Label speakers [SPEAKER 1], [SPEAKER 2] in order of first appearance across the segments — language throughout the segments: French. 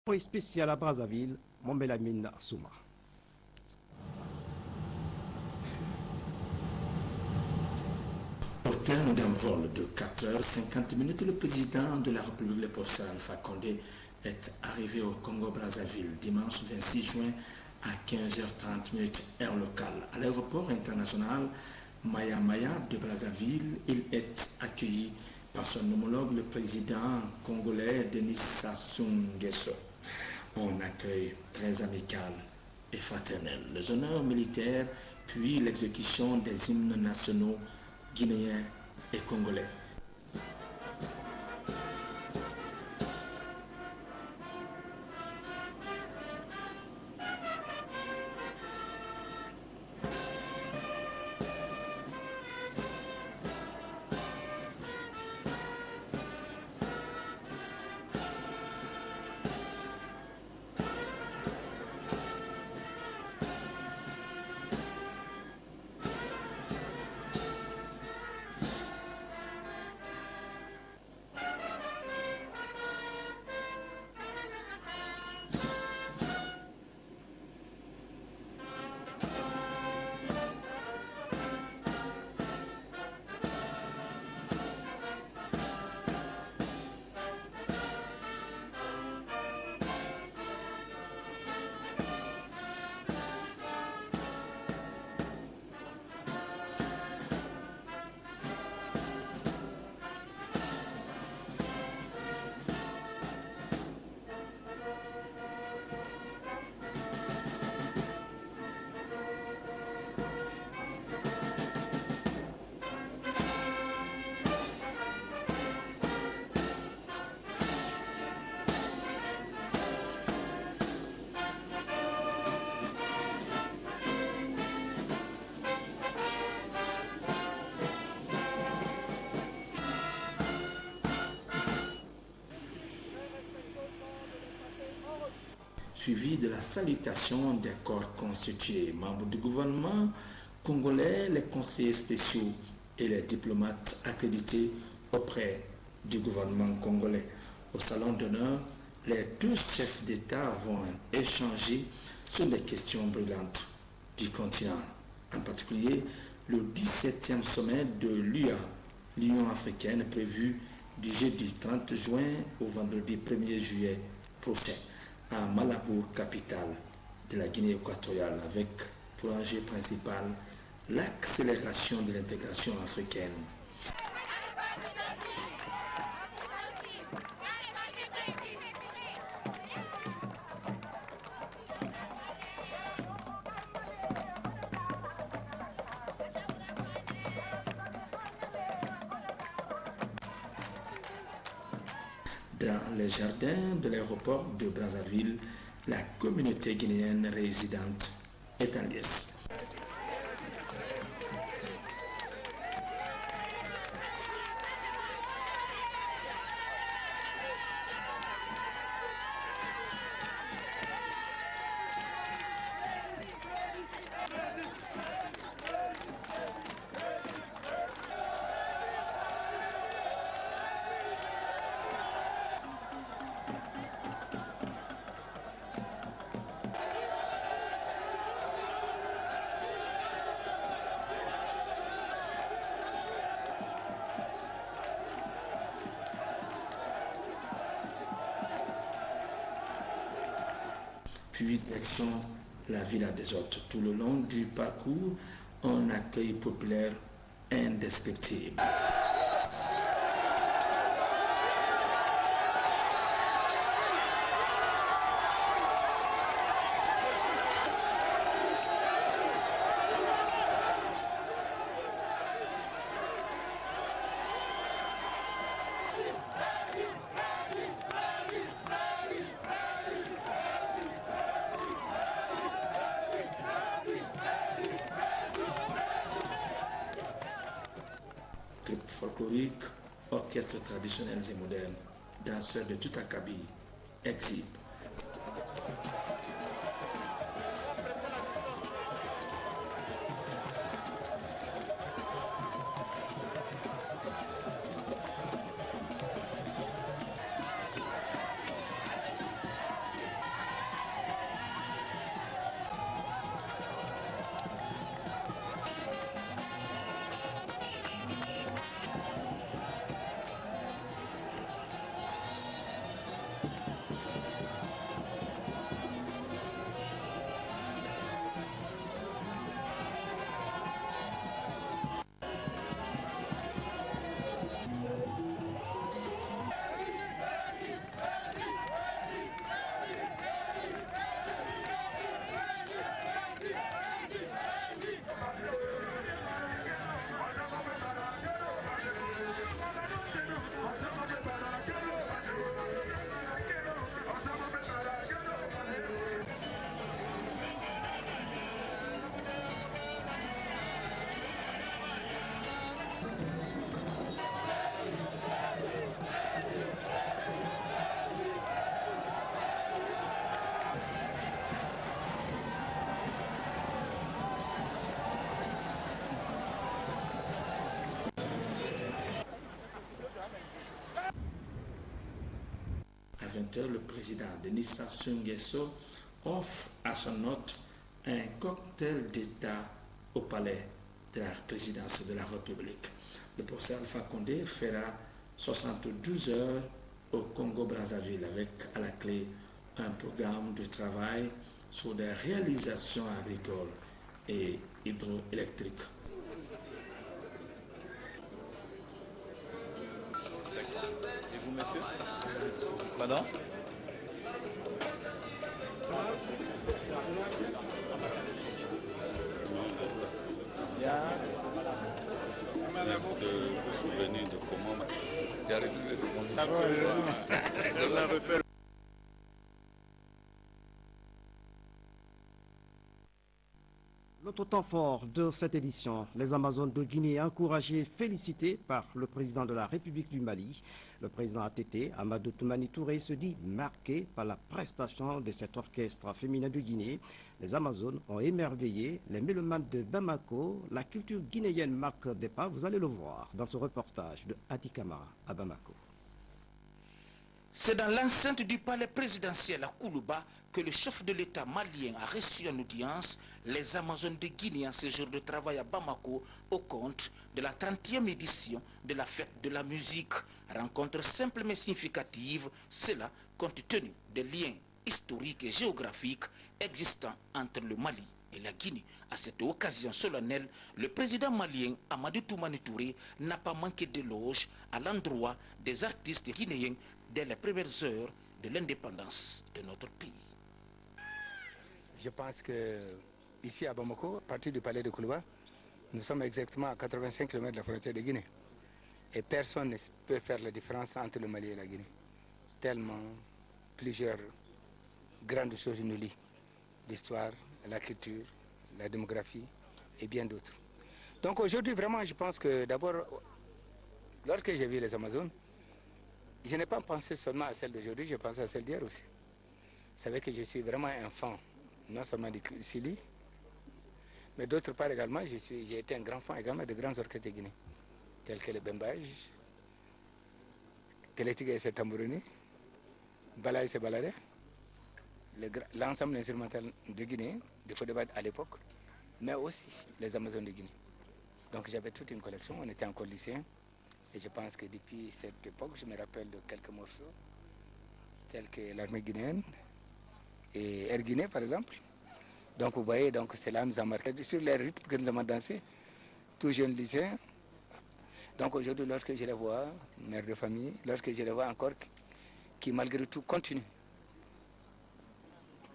[SPEAKER 1] Envoyé spécial à Brazzaville, Mohamed Souma.
[SPEAKER 2] Au terme d'un vol de 4h50, le président de la République, le professeur Alpha Condé, est arrivé au Congo-Brazzaville dimanche 26 juin à 15h30 heure locale. À l'aéroport international Maya Maya de Brazzaville, il est accueilli par son homologue, le président congolais Denis Sassou Nguesso. Un accueil très amical et fraternel. Les honneurs militaires, puis l'exécution des hymnes nationaux guinéens et congolais. Suivi de la salutation des corps constitués, membres du gouvernement congolais, les conseillers spéciaux et les diplomates accrédités auprès du gouvernement congolais. Au salon d'honneur, les deux chefs d'État vont échanger sur des questions brillantes du continent, en particulier le 17e sommet de l'UA, l'Union africaine, prévu du jeudi 30 juin au vendredi 1er juillet prochain à Malabo, capitale de la Guinée équatoriale, avec pour enjeu principal l'accélération de l'intégration africaine. Dans les jardins de l'aéroport de Brazzaville, la communauté guinéenne résidente est en liesse. Puis direction la Villa des Hôtes. Tout le long du parcours, un accueil populaire indescriptible. Troupes folkloriques, orchestres traditionnels et modernes, danseurs de tout acabit, exhibent. 20 h, le président Denis Sassou Nguesso offre à son hôte un cocktail d'État au palais de la présidence de la République. Le professeur Alpha Condé fera 72 heures au Congo-Brazzaville avec à la clé un programme de travail sur des réalisations agricoles et hydroélectriques.
[SPEAKER 3] Et vous, monsieur? Pardon?
[SPEAKER 4] Est-ce que vous vous souvenez de comment tu as retrouvé le monde?
[SPEAKER 3] Absolument.
[SPEAKER 1] L'autre temps fort de cette édition, les Amazones de Guinée encouragées et félicitées par le président de la République du Mali. Le président ATT, Amadou Toumani Touré, se dit marqué par la prestation de cet orchestre féminin de Guinée. Les Amazones ont émerveillé les mélomanes de Bamako. La culture guinéenne marque des pas, vous allez le voir dans ce reportage de Adi Kamara à Bamako.
[SPEAKER 5] C'est dans l'enceinte du palais présidentiel à Koulouba que le chef de l'État malien a reçu en audience les Amazones de Guinée en séjour de travail à Bamako au compte de la 30e édition de la fête de la musique. Rencontre simple mais significative, cela compte tenu des liens historiques et géographiques existants entre le Mali et la Guinée. À cette occasion solennelle, le président malien Amadou Toumani Touré n'a pas manqué d'éloges à l'endroit des artistes guinéens dès les premières heures de l'indépendance de notre pays.
[SPEAKER 6] Je pense que ici à Bamako, à partir du palais de Koulouba, nous sommes exactement à 85 km de la frontière de Guinée. Et personne ne peut faire la différence entre le Mali et la Guinée. Tellement plusieurs grandes choses nous lient. L'histoire, la culture, la démographie et bien d'autres. Donc aujourd'hui, vraiment, je pense que d'abord, lorsque j'ai vu les Amazones, je n'ai pas pensé seulement à celle d'aujourd'hui, je pensais à celle d'hier aussi. Vous savez que je suis vraiment un fan, non seulement du Sili, mais d'autre part également, j'ai été un grand fan également de grands orchestres de Guinée, tels que le Bembage, Keletiga et Tambouroni, Bala et Balade, l'ensemble instrumental de Guinée, de Fodébat à l'époque, mais aussi les Amazones de Guinée. Donc j'avais toute une collection, on était encore lycéens, et je pense que depuis cette époque, je me rappelle de quelques morceaux, tels que l'armée guinéenne et Air Guinée par exemple. Donc vous voyez, donc cela nous a marqué sur les rythmes que nous avons dansés, tout jeune lycéen. Donc aujourd'hui, lorsque je les vois, mère de famille, lorsque je les vois encore, qui malgré tout continuent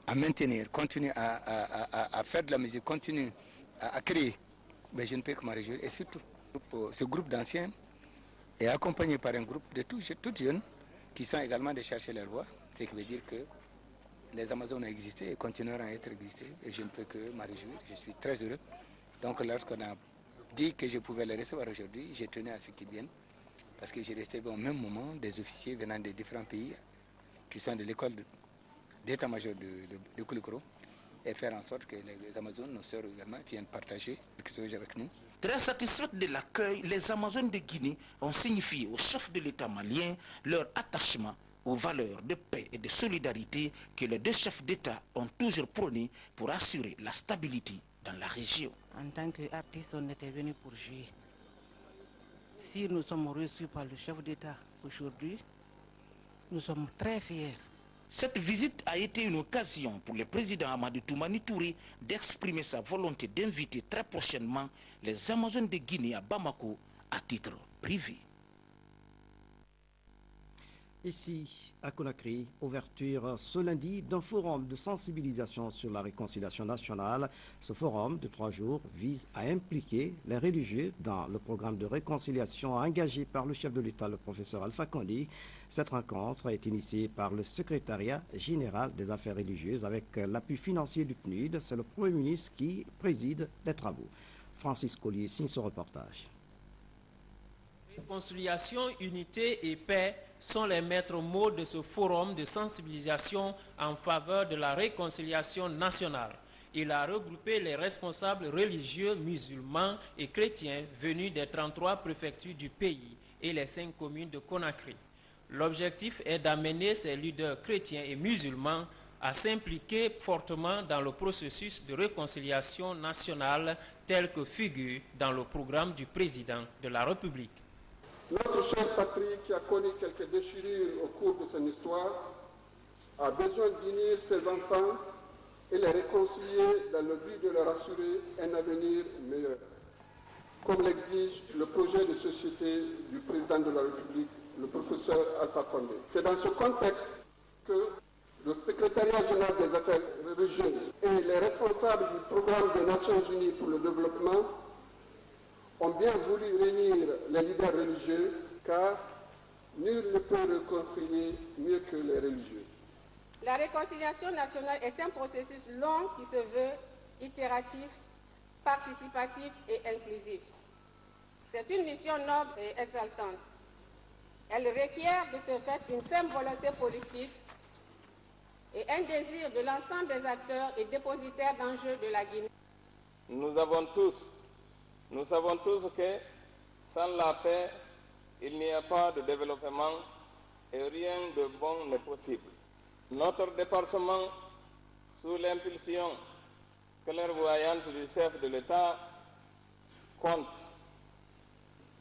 [SPEAKER 6] à maintenir, continuent à faire de la musique, continuent à créer, mais je ne peux que m'en réjouir. Et surtout, ce groupe d'anciens est accompagné par un groupe de toutes jeunes qui sont également de chercher leur voix, ce qui veut dire que les Amazones ont existé et continueront à être existés, et je ne peux que m'en réjouir, je suis très heureux. Donc lorsqu'on a dit que je pouvais les recevoir aujourd'hui, j'ai tenu à ce qu'ils viennent, parce que j'ai resté au même moment des officiers venant des différents pays qui sont de l'école d'état-major de Koulikoro, et faire en sorte que les Amazones, nos sœurs également, viennent partager quelque chose avec nous.
[SPEAKER 5] Très satisfaites de l'accueil, les Amazones de Guinée ont signifié au chef de l'État malien leur attachement aux valeurs de paix et de solidarité que les deux chefs d'État ont toujours prônées pour assurer la stabilité dans la région.
[SPEAKER 7] En tant qu'artiste, on était venu pour jouer. Si nous sommes reçus par le chef d'État aujourd'hui, nous sommes très fiers.
[SPEAKER 5] Cette visite a été une occasion pour le président Amadou Toumani Touré d'exprimer sa volonté d'inviter très prochainement les Amazones de Guinée à Bamako à titre privé.
[SPEAKER 1] Ici, à Conakry, ouverture ce lundi d'un forum de sensibilisation sur la réconciliation nationale. Ce forum de 3 jours vise à impliquer les religieux dans le programme de réconciliation engagé par le chef de l'État, le professeur Alpha Condé. Cette rencontre est initiée par le secrétariat général des affaires religieuses avec l'appui financier du PNUD. C'est le Premier ministre qui préside les travaux. Francis Collier signe ce reportage.
[SPEAKER 8] Réconciliation, unité et paix sont les maîtres mots de ce forum de sensibilisation en faveur de la réconciliation nationale. Il a regroupé les responsables religieux, musulmans et chrétiens venus des 33 préfectures du pays et les 5 communes de Conakry. L'objectif est d'amener ces leaders chrétiens et musulmans à s'impliquer fortement dans le processus de réconciliation nationale tel que figure dans le programme du président de la République.
[SPEAKER 9] Notre chère patrie, qui a connu quelques déchirures au cours de son histoire, a besoin d'unir ses enfants et les réconcilier dans le but de leur assurer un avenir meilleur, comme l'exige le projet de société du président de la République, le professeur Alpha Condé. C'est dans ce contexte que le secrétariat général des affaires religieuses et les responsables du programme des Nations Unies pour le développement ont bien voulu réunir les leaders religieux, car nul ne peut réconcilier mieux que les religieux.
[SPEAKER 10] La réconciliation nationale est un processus long qui se veut itératif, participatif et inclusif. C'est une mission noble et exaltante. Elle requiert de ce fait une ferme volonté politique et un désir de l'ensemble des acteurs et dépositaires d'enjeux de la Guinée.
[SPEAKER 11] Nous savons tous que sans la paix, il n'y a pas de développement et rien de bon n'est possible. Notre département, sous l'impulsion clairvoyante du chef de l'État, compte,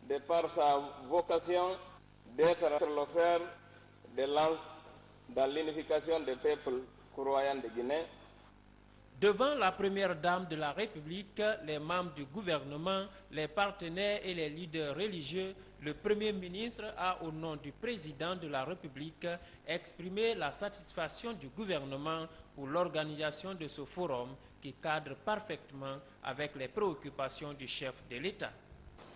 [SPEAKER 11] de par sa vocation, d'être le fer de lance dans l'unification des peuples croyants de Guinée.
[SPEAKER 8] Devant la première dame de la République, les membres du gouvernement, les partenaires et les leaders religieux, le Premier ministre a, au nom du président de la République, exprimé la satisfaction du gouvernement pour l'organisation de ce forum qui cadre parfaitement avec les préoccupations du chef de l'État.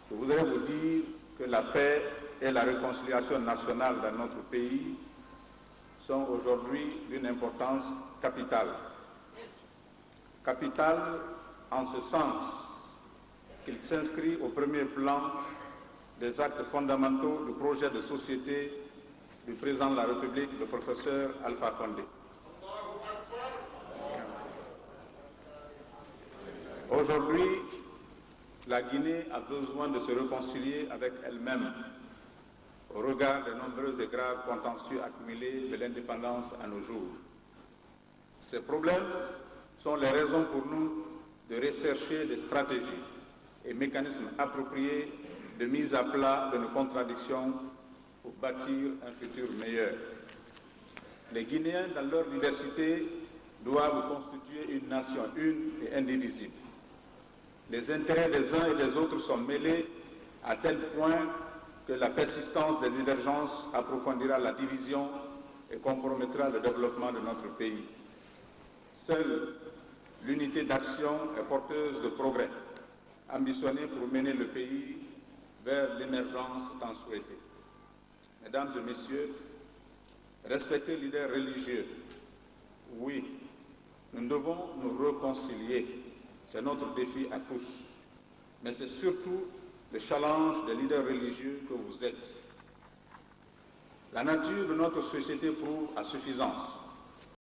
[SPEAKER 12] Je voudrais vous dire que la paix et la réconciliation nationale dans notre pays sont aujourd'hui d'une importance capitale. Capitale en ce sens qu'il s'inscrit au premier plan des actes fondamentaux du projet de société du président de la République, le professeur Alpha Condé. Aujourd'hui, la Guinée a besoin de se réconcilier avec elle-même au regard des nombreux et graves contentieux accumulés de l'indépendance à nos jours. Ces problèmes sont les raisons pour nous de rechercher des stratégies et mécanismes appropriés de mise à plat de nos contradictions pour bâtir un futur meilleur. Les Guinéens, dans leur diversité, doivent constituer une nation une et indivisible. Les intérêts des uns et des autres sont mêlés à tel point que la persistance des divergences approfondira la division et compromettra le développement de notre pays. Seule l'unité d'action est porteuse de progrès, ambitionnée pour mener le pays vers l'émergence tant souhaitée. Mesdames et messieurs, respecter les leaders religieux, oui, nous devons nous réconcilier. C'est notre défi à tous. Mais c'est surtout le challenge des leaders religieux que vous êtes. La nature de notre société prouve à suffisance